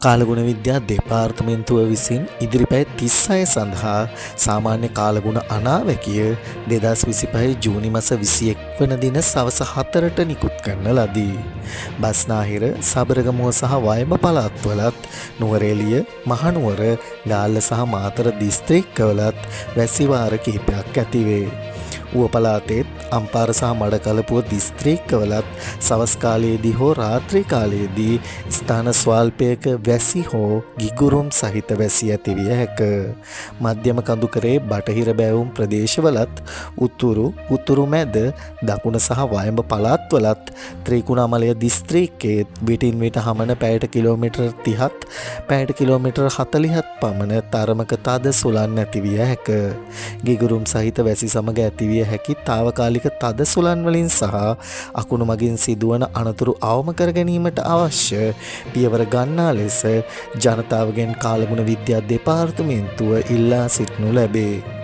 කාලගුණ විද්‍යා දෙපාර්තමේන්තුව විසින් ඉදිරිපැයි 36 සඳහා සාමාන්‍ය කාලගුණ අනාවැකිය 2025 ජූනි මාස 21 වන දින සවස 4ට නිකුත් කරන ලදී. බස්නාහිර, සබරගමුව සහ වයඹ පළාත්වලත්, නුවරඑළිය, මහනුවර, ගාල්ල සහ මාතර දිස්ත්‍රික්කවලත් වැසි වාර කිහිපයක් ඇතිවේ. ඌව පළාතේත් අම්පාර සහ මඩකලපුව දිස්ත්‍රික්කවලත් සවස් කාලයේදී හෝ රාත්‍රී කාලයේදී ස්ථාන ස්වල්පයක වැසි හෝ ගිගුරුම් සහිත වැසි ඇතිවිය හැක. මධ්‍යම කඳුකරේ බටහිර බැවුම් ප්‍රදේශවලත් උතුරු මැද දකුණ සහ වයඹ පළාත්වලත් ත්‍රිකුණාමලය දිස්ත්‍රික්කයේත් විටින් විට හමන පැයට කිලෝමීටර් 30ත් පැයට කිලෝමීටර් 40ත් පමණ තරමක තද සුළං ඇතිවිය හැක. ගිගුරුම් සහිත වැසි සමග ඇතිවිය හැකි తాවකාලික තද සුළං වලින් සහ අකුණු මගින් සිදුවන අනතුරු අවම කර ගැනීමට අවශ්‍ය පියවර ගන්නා ලෙස ජනතාවගෙන් කාලගුණ විද්‍යා දෙපාර්තමේන්තුව ඉල්ලා සිටිනු ලැබේ.